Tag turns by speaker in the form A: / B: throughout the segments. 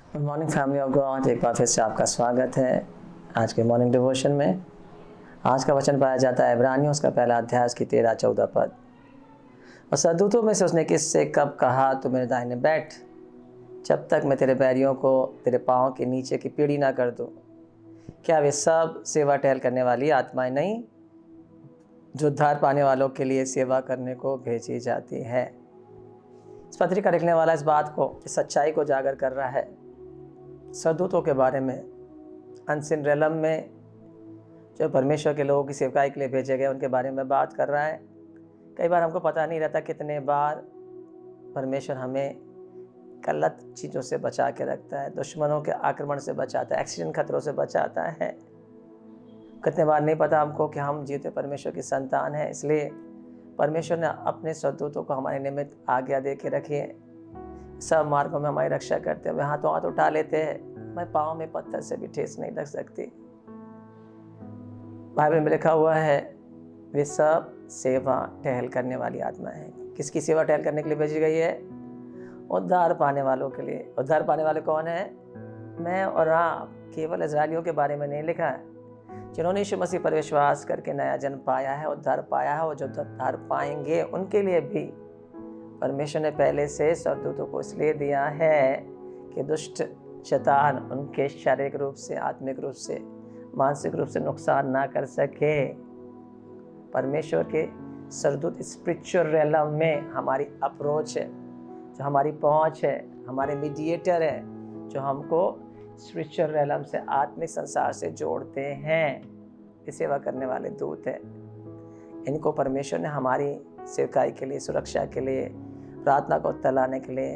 A: Good morning family of God. एक बार फिर से आपका स्वागत है आज के मॉर्निंग डिवोशन में। आज का वचन पाया जाता है इब्रानियों उसका पहला अध्याय उसकी 13-14 पद। और सदूतों में से उसने किससे कब कहा तू मेरे दाहिने बैठ, जब तक मैं तेरे बैरियों को तेरे पाँव के नीचे की पीढ़ी ना कर दूं। क्या वे सब सेवा टहल करने वाली आत्माएं नहीं जो उद्धार पाने वालों के लिए सेवा करने को भेजी जाती है। इस पत्रिका लिखने वाला इस बात को, इस सच्चाई को उजागर कर रहा है। सदूतों के बारे में, अनसीन रेलम में जो परमेश्वर के लोगों की सेवकाई के लिए भेजे गए उनके बारे में बात कर रहा है। कई बार हमको पता नहीं रहता कितने बार परमेश्वर हमें गलत चीज़ों से बचा के रखता है, दुश्मनों के आक्रमण से बचाता है, एक्सीडेंट खतरों से बचाता है। कितने बार नहीं पता हमको कि हम जीते परमेश्वर की संतान हैं, इसलिए परमेश्वर ने अपने सदूतों को हमारे निमित्त आज्ञा दे के रखी है। सब मार्गों में हमारी रक्षा करते हैं। वे हाथों हाथ उठा लेते हैं, मैं पाँव में पत्थर से भी ठेस नहीं लग सकती। बाइबल में लिखा हुआ है वे सब सेवा टहल करने वाली आत्मा है। किसकी सेवा टहल करने के लिए भेजी गई है? उद्धार पाने वालों के लिए। उद्धार पाने वाले कौन है? मैं और आप। केवल इजरायलियों के बारे में नहीं लिखा है, जिन्होंने यीशु मसीह पर विश्वास करके नया जन्म पाया है, उद्धार पाया है, और जो उद्धार पाएंगे उनके लिए भी परमेश्वर ने पहले से सदूतों को इसलिए दिया है कि दुष्ट शैतान उनके शारीरिक रूप से, आत्मिक रूप से, मानसिक रूप से नुकसान ना कर सके। परमेश्वर के सरदूत स्पिरिचुअल रेलम में हमारी अप्रोच है, जो हमारी पहुंच है, हमारे मीडिएटर है, जो हमको स्पिरिचुअल रेलम से, आत्मिक संसार से जोड़ते हैं। ये सेवा करने वाले दूत हैं। इनको परमेश्वर ने हमारी सेवकाई के लिए, सुरक्षा के लिए, प्रार्थना को उत्तर लाने के लिए,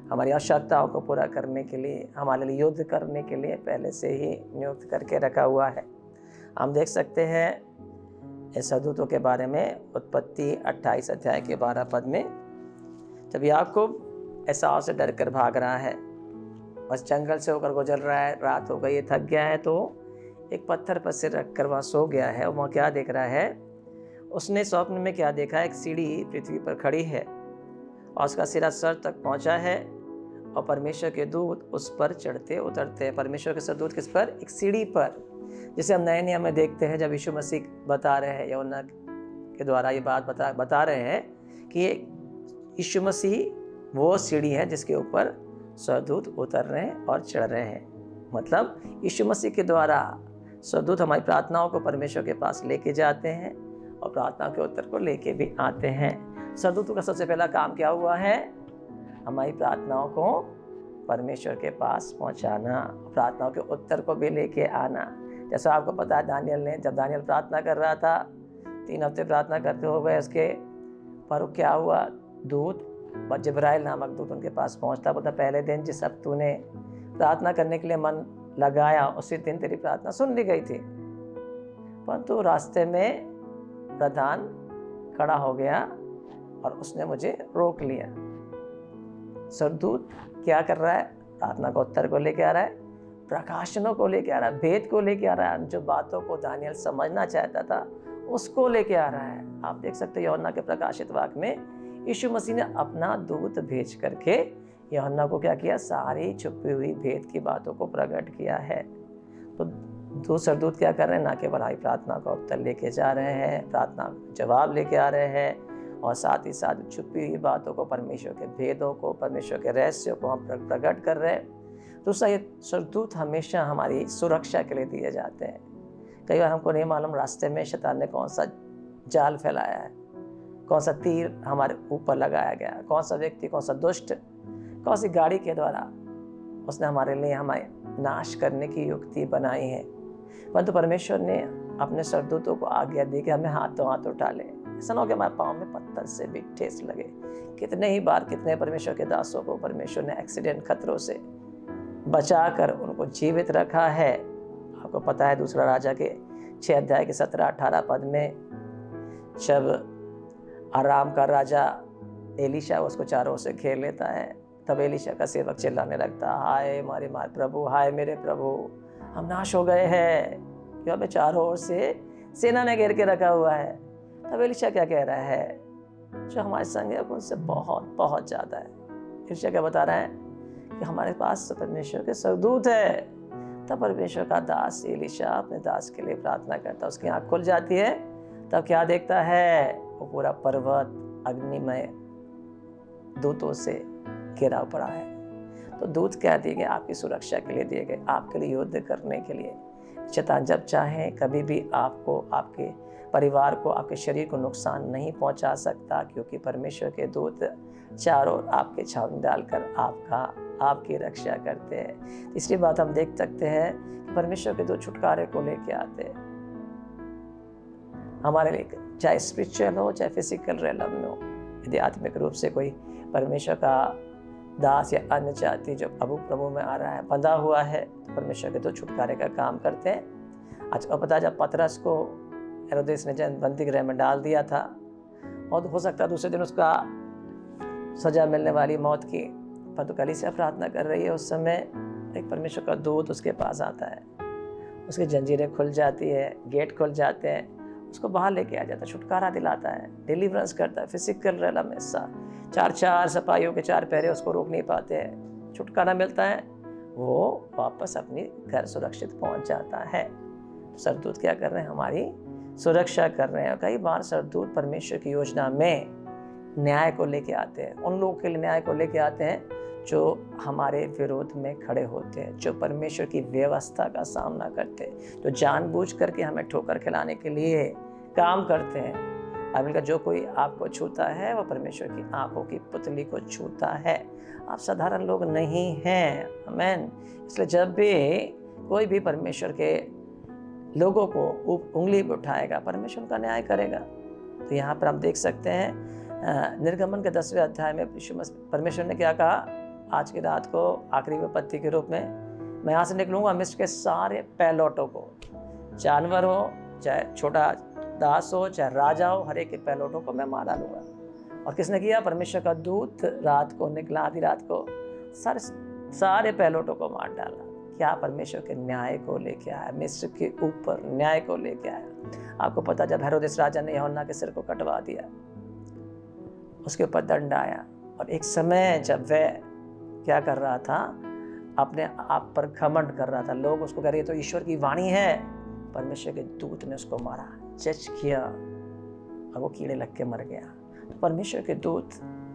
A: हमारी आवश्यकताओं को पूरा करने के लिए, हमारे लिए युद्ध करने के लिए पहले से ही नियुक्त करके रखा हुआ है। हम देख सकते हैं इस सदूतों के बारे में उत्पत्ति 28 अध्याय के 12 पद में। जब याकूब एसाव से डर कर भाग रहा है, बस जंगल से होकर गुजर रहा है, रात हो गई, थक गया है, तो एक पत्थर पर सिर रख कर वहाँ सो गया है। और वहाँ क्या देख रहा है? उसने स्वप्न में क्या देखा? एक सीढ़ी पृथ्वी पर खड़ी है और उसका सिरा सर तक पहुंचा है और परमेश्वर के दूत उस पर चढ़ते उतरते हैं। परमेश्वर के सदूत किस पर? एक सीढ़ी पर, जिसे हम नए नियम में देखते हैं। जब यीशु मसीह बता रहे हैं, यूहन्ना के द्वारा ये बात बता रहे हैं कि यीशु मसीह वो सीढ़ी है जिसके ऊपर सदूत उतर रहे हैं और चढ़ रहे हैं। मतलब यीशु मसीह के द्वारा सदूत हमारी प्रार्थनाओं को परमेश्वर के पास लेके जाते हैं और प्रार्थना के उत्तर को लेके भी आते हैं। सदूतों का सबसे पहला काम क्या हुआ है? हमारी प्रार्थनाओं को परमेश्वर के पास पहुंचाना, प्रार्थनाओं के उत्तर को भी लेके आना। जैसा आपको पता है, दानियल ने, जब दानियल प्रार्थना कर रहा था, 3 हफ्ते प्रार्थना करते हो गए उसके, पर क्या हुआ? दूत, जिब्राइल नामक दूत उनके पास पहुंचता, बोलता पहले दिन जिस अब तूने प्रार्थना करने के लिए मन लगाया, उसी दिन तेरी प्रार्थना सुन ली गई थी। परंतु रास्ते में प्रधान खड़ा हो गया और उसने मुझे रोक लिया। सरदूत क्या कर रहा है? प्रार्थना का उत्तर को लेके आ रहा है, प्रकाशनों को लेके आ रहा है, भेद को लेके आ रहा है, जो बातों को दानियल समझना चाहता था उसको लेके आ रहा है। आप देख सकते हैं यूहन्ना के प्रकाशित वाक्य में यीशु मसीह ने अपना दूत भेज करके यूहन्ना को क्या किया? सारी छुपी हुई भेद की बातों को प्रकट किया है। तो दो सरदूत क्या कर रहे हैं? ना केवल हमारी प्रार्थना का उत्तर लेके जा रहे हैं, प्रार्थना जवाब लेके आ रहे हैं, और साथ ही साथ छुपी हुई बातों को, परमेश्वर के भेदों को, परमेश्वर के रहस्यों को हम प्रकट कर रहे हैं। दूसरा, ये सरदूत हमेशा हमारी सुरक्षा के लिए दिए जाते हैं। कई बार हमको नहीं मालूम रास्ते में शैतान ने कौन सा जाल फैलाया है, कौन सा तीर हमारे ऊपर लगाया गया, कौन सा व्यक्ति, कौन सा दुष्ट, कौन सी गाड़ी के द्वारा उसने हमारे लिए हमारे नाश करने की युक्ति बनाई है। परंतु परमेश्वर ने अपने सरदूतों को आज्ञा दी कि हमें हाथों हाथ उठा ले, ऐसा ना हो कि हमारे पाँव में पत्थर से भी ठेस लगे। कितने ही बार, कितने परमेश्वर के दासों को परमेश्वर ने एक्सीडेंट खतरों से बचाकर उनको जीवित रखा है। आपको पता है दूसरा राजा के 6 अध्याय के 17-18 पद में, जब आराम का राजा एलीशा उसको चारों से घेर लेता है, तब एलीशा का सेवक चिल्लाने लगता, हाय हमारे प्रभु, हाय मेरे प्रभु, हम नाश हो गए हैं, क्यों? हमें चारों ओर से सेना ने घेर के रखा हुआ है। तब एलीशा क्या कह रहा है? जो हमारे संग है उनसे बहुत बहुत ज़्यादा है। एलीशा क्या बता रहा है? कि हमारे पास तो परमेश्वर के स्वर्गदूत है। तब परमेश्वर का दास एलीशा अपने दास के लिए प्रार्थना करता, उसकी आँख खुल जाती है। तब क्या देखता है? वो पूरा पर्वत अग्निमय दूतों से घिरा पड़ा है। तो दूत क्या दिए गए? आपकी सुरक्षा के लिए दिए गए, आपके लिए युद्ध करने के लिए। शैतान जब चाहे कभी भी आपको, आपके परिवार को, आपके शरीर को नुकसान नहीं पहुंचा सकता, क्योंकि परमेश्वर के दूत चारों ओर आपके छावनी डालकर आपकी रक्षा करते हैं। तीसरी बात हम देख सकते हैं कि परमेश्वर के दूत छुटकारे को लेके आते हैं हमारे लिए, चाहे स्पिरिचुअल हो चाहे फिजिकल रेलम में हो। यदि आत्मिक रूप से कोई परमेश्वर का दास या अन्य जाति जो प्रभु में आ रहा है, बंधा हुआ है, तो परमेश्वर के दूत छुटकारे का काम करते हैं। आज को पता, जब पतरस को हेरोदेस ने बंदी गृह में डाल दिया था और हो सकता है दूसरे दिन उसका सजा मिलने वाली मौत की, परंतु कलीसिया प्रार्थना कर रही है। उस समय एक परमेश्वर का दूत उसके पास आता है, उसकी जंजीरें खुल जाती है, गेट खुल जाते हैं, उसको बाहर लेके आ जाता है, छुटकारा दिलाता है, डिलीवरेंस करता है। फिजिकल रेलम ऐसा 4 सिपाहियों के 4 पहरे उसको रोक नहीं पाते हैं, छुटकारा मिलता है, वो वापस अपनी घर सुरक्षित पहुंच जाता है। तो सरदूत क्या कर रहे हैं? हमारी सुरक्षा कर रहे हैं। कई बार सरदूत परमेश्वर की योजना में न्याय को लेके आते हैं, उन लोगों के लिए न्याय को लेके आते हैं जो हमारे विरोध में खड़े होते हैं, जो परमेश्वर की व्यवस्था का सामना करते हैं, जो जानबूझ करके हमें ठोकर खिलाने के लिए काम करते हैं। बाइबल का जो कोई आपको छूता है वह परमेश्वर की आंखों की पुतली को छूता है। आप साधारण लोग नहीं हैं। आमीन। इसलिए जब भी कोई भी परमेश्वर के लोगों को उंगली पर उठाएगा, परमेश्वर उनका न्याय करेगा। तो यहाँ पर हम देख सकते हैं निर्गमन के 10वें अध्याय में परमेश्वर ने क्या कहा? आज की रात को आखिरी विपत्ति के रूप में मैं यहाँ से निकलूंगा, मिस्र के सारे पैलौटों को, जानवर हो चाहे छोटा दास हो चाहे राजा हो, हर एक के पैलौटों को मैं मार डालूंगा। और किसने किया? परमेश्वर का दूत रात को निकला, आधी रात को सारे पैलौटों को मार डाला। क्या? परमेश्वर के न्याय को लेके आया, मिस्र के ऊपर न्याय को लेके आया। आपको पता, जब हेरोदेस राजा ने यूहन्ना के सिर को कटवा दिया, उसके ऊपर दंड आया। और एक समय जब वह क्या कर रहा था? अपने आप पर घमंड कर रहा था। लोग उसको कह रहे तो ईश्वर की वाणी है। परमेश्वर के दूत ने उसको मारा, जज किया और वो कीड़े लग के मर गया। तो परमेश्वर के दूत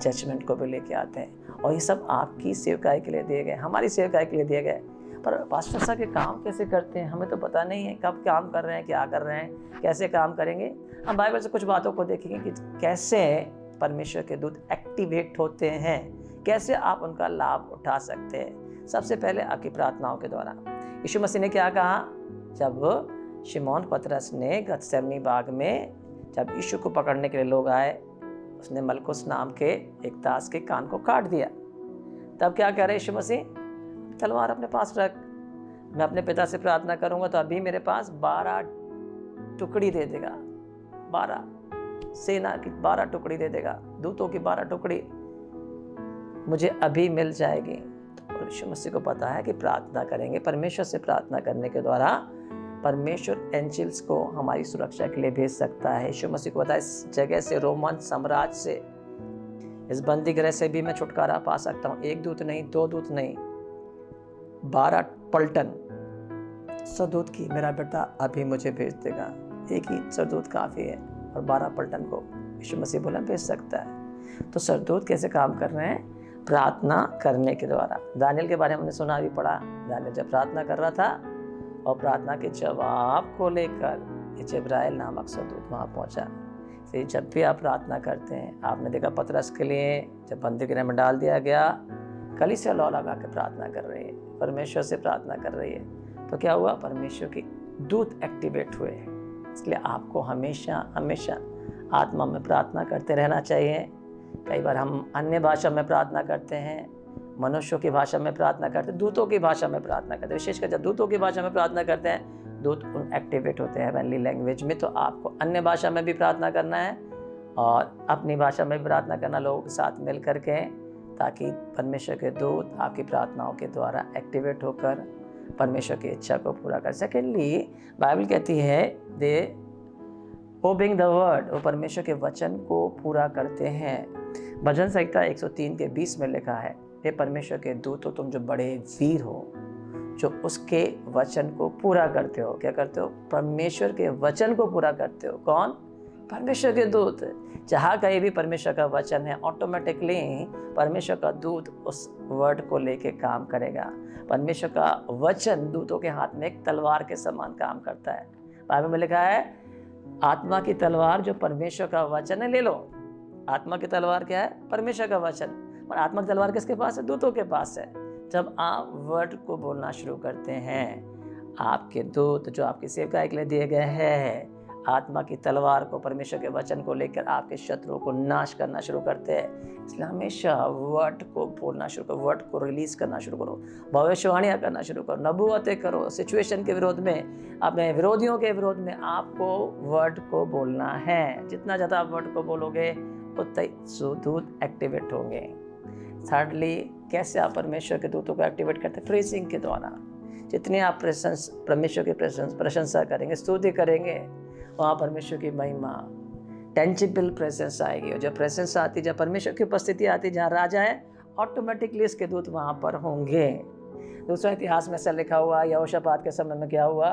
A: जजमेंट को भी लेके आते हैं, और ये सब आपकी सेवकाई के लिए दिए गए, हमारी सेवकाई के लिए दिए गए। पर पास्टर साहब के काम कैसे करते हैं हमें तो पता नहीं है, कब काम कर रहे हैं, क्या कर रहे हैं, कैसे काम करेंगे। हम बाइबल से कुछ बातों को देखेंगे कि कैसे परमेश्वर के दूत एक्टिवेट होते हैं, कैसे आप उनका लाभ उठा सकते हैं। सबसे पहले आपकी प्रार्थनाओं के द्वारा। यीशु मसीह ने क्या कहा? जब शिमोन पतरस ने गतसेमनी बाग में जब यीशु को पकड़ने के लिए लोग आए, उसने मलकुस नाम के एक दास के कान को काट दिया। तब क्या कह रहे यीशु मसीह? तलवार अपने पास रख, मैं अपने पिता से प्रार्थना करूंगा तो अभी मेरे पास 12 टुकड़ी दे देगा। 12 सेना की 12 टुकड़ी दे देगा, दूतों की 12 टुकड़ी मुझे अभी मिल जाएगी। तो यीशु मसीह को पता है कि प्रार्थना करेंगे, परमेश्वर से प्रार्थना करने के द्वारा परमेश्वर एंजल्स को हमारी सुरक्षा के लिए भेज सकता है। यीशु मसीह को पता है इस जगह से, रोमन साम्राज्य से, इस बंदी गृह से भी मैं छुटकारा पा सकता हूँ। 1 दूत नहीं, 2 दूत नहीं, 12 पलटन सरदूत की मेरा बेटा अभी मुझे भेज देगा। एक ही सरदूत काफ़ी है, और 12 पलटन को यीशु मसीह बोला भेज सकता है। तो सरदूत कैसे काम कर रहे हैं? प्रार्थना करने के द्वारा। दानियल के बारे में हमने सुना भी पढ़ा। दानियल जब प्रार्थना कर रहा था और प्रार्थना के जवाब को लेकर जिब्राइल नामक सरदूत वहाँ पहुँचा। इसलिए जब भी आप प्रार्थना करते हैं, आपने देखा पतरस के लिए जब बंदी गृह में डाल दिया गया, कलीसिया लौ लगा के प्रार्थना कर रही है, परमेश्वर से प्रार्थना कर रही है, तो क्या हुआ? परमेश्वर की दूत एक्टिवेट हुए। इसलिए आपको हमेशा हमेशा आत्मा में प्रार्थना करते रहना चाहिए। कई बार हम अन्य भाषा में प्रार्थना करते हैं, मनुष्यों की भाषा में प्रार्थना करते हैं, दूतों की भाषा में प्रार्थना करते हैं। विशेषकर जब दूतों की भाषा में प्रार्थना करते हैं, दूत एक्टिवेट होते हैं हेवनली लैंग्वेज में। तो आपको अन्य भाषा में भी प्रार्थना करना है और अपनी भाषा में भी प्रार्थना करना, लोगों के साथ मिल करके, ताकि परमेश्वर के दूत आपकी प्रार्थनाओं के द्वारा एक्टिवेट होकर परमेश्वर की इच्छा को पूरा कर। सेकेंडली, बाइबल कहती है दे ओबिंग द वर्ड, वो परमेश्वर के वचन को पूरा करते हैं। भजन संहिता 103 के 20 में लिखा है, हे परमेश्वर के दूत हो, तुम जो बड़े वीर हो, जो उसके वचन को पूरा करते हो। क्या करते हो? परमेश्वर के वचन को पूरा करते हो। कौन? परमेश्वर के दूत। जहाँ कहीं भी परमेश्वर का वचन है, ऑटोमेटिकली परमेश्वर का दूत उस वर्ड को लेके काम करेगा। परमेश्वर का वचन दूतों के हाथ में एक तलवार के समान काम करता है। बाइबल में लिखा है, आत्मा की तलवार जो परमेश्वर का वचन है ले लो। आत्मा की तलवार क्या है? परमेश्वर का वचन। और आत्मा की तलवार किसके पास है? दूतों के पास है। जब आप वर्ड को बोलना शुरू करते हैं, आपके दूत जो आपकी सेवकाई के लिए दिए गए हैं, आत्मा की तलवार को, परमेश्वर के वचन को लेकर आपके शत्रुओं को नाश करना शुरू करते हैं। इसलिए हमेशा वर्ड को बोलना शुरू करो, वर्ड को रिलीज करना शुरू करो, भविष्यवाणियाँ करना शुरू करो, नबूवतें करो। सिचुएशन के विरोध में, अपने विरोधियों के विरोध में आपको वर्ड को बोलना है। जितना ज़्यादा आप वर्ड को बोलोगे उतना ही दूत एक्टिवेट होंगे। थर्डली, कैसे आप परमेश्वर के दूतों को एक्टिवेट करते हैं? प्रेसिंग के द्वारा। जितनी आप परमेश्वर की प्रशंसा करेंगे, स्तुति करेंगे, वहाँ परमेश्वर की महिमा, टेंजिबल प्रेजेंस आएगी। और जब प्रेजेंस आती, जब परमेश्वर की उपस्थिति आती, जहाँ राजा है, ऑटोमेटिकली इसके दूत वहाँ पर होंगे। दूसरा इतिहास में ऐसा लिखा हुआ, यहोशापात के समय में क्या हुआ?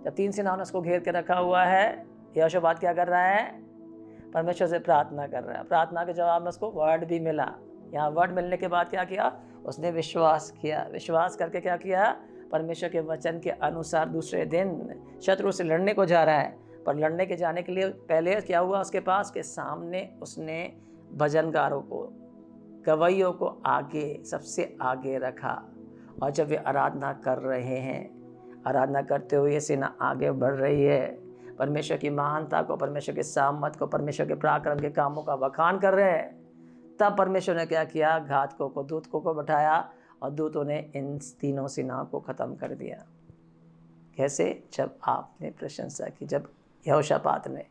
A: जब 3 सेनाओं ने उसको घेर के रखा हुआ है, यहोशापात क्या कर रहा है? परमेश्वर से प्रार्थना कर रहा है। प्रार्थना के जवाब में उसको वर्ड भी मिला। यहाँ वर्ड मिलने के बाद क्या किया? उसने विश्वास किया। विश्वास करके क्या किया? परमेश्वर के वचन के अनुसार दूसरे दिन शत्रु से लड़ने को जा रहा है। पर लड़ने के जाने के लिए पहले क्या हुआ उसके पास? के सामने उसने भजनगारों को, गवैयों को आगे, सबसे आगे रखा। और जब वे आराधना कर रहे हैं, आराधना करते हुए सेना आगे बढ़ रही है, परमेश्वर की महानता को, परमेश्वर के सामर्थ को, परमेश्वर के पराक्रम के कामों का बखान कर रहे हैं, तब परमेश्वर ने क्या किया? घातकों को, दूतों को बैठाया और दूतों ने इन तीनों सेनाओं को ख़त्म कर दिया। कैसे? जब आपने प्रशंसा की, जब यहोशापात ने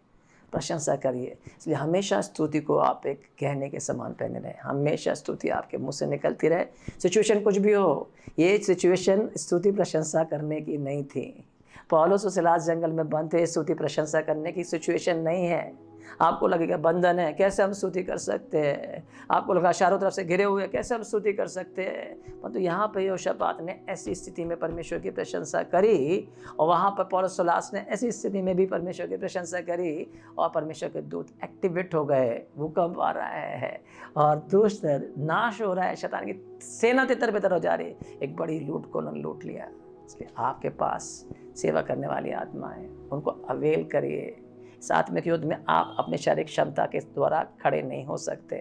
A: प्रशंसा करिए। इसलिए हमेशा स्तुति को आप एक गहने के समान पहने रहें। हमेशा स्तुति आपके मुंह से निकलती रहे। सिचुएशन कुछ भी हो, ये सिचुएशन स्तुति प्रशंसा करने की नहीं थी। पौलुस और सिलास जंगल में बंद थे, स्तुति प्रशंसा करने की सिचुएशन नहीं है। आपको लगेगा बंधन है, कैसे हम स्तुति कर सकते हैं? आपको लगा चारों तरफ से घिरे हुए, कैसे हम स्तुति कर सकते हैं? परंतु यहाँ पर यहोशापात ने ऐसी स्थिति में परमेश्वर की प्रशंसा करी, और वहाँ पर पौलुस सिलास ने ऐसी स्थिति में भी परमेश्वर की प्रशंसा करी, और परमेश्वर के दूत एक्टिवेट हो गए। भूकंप आ रहा है और दुष्ट नाश हो रहा है, शैतान की सेना तितर बितर हो जा रही है। एक बड़ी लूट को उन्होंने लूट लिया। इसलिए आपके पास सेवा करने वाली आत्मा है, उनको अवेल करिए। इस आत्मिक युद्ध में आप अपने शारीरिक क्षमता के द्वारा खड़े नहीं हो सकते।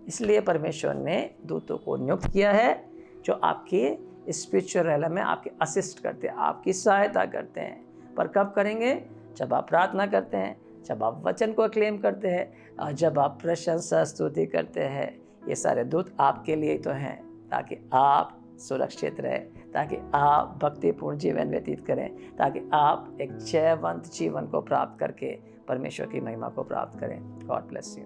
A: इसलिए परमेश्वर ने दूतों को नियुक्त किया है, जो आपके स्पिरिचुअल रेलम में आपके असिस्ट करते हैं, आपकी सहायता करते हैं। पर कब करेंगे? जब आप प्रार्थना करते हैं, जब आप वचन को क्लेम करते हैं, और जब आप प्रशंसा स्तुति करते हैं। ये सारे दूत आपके लिए तो हैं, ताकि आप सुरक्षित रहे, ताकि आप भक्तिपूर्ण जीवन व्यतीत करें, ताकि आप एक जयवंत जीवन को प्राप्त करके परमेश्वर की महिमा को प्राप्त करें। God bless you.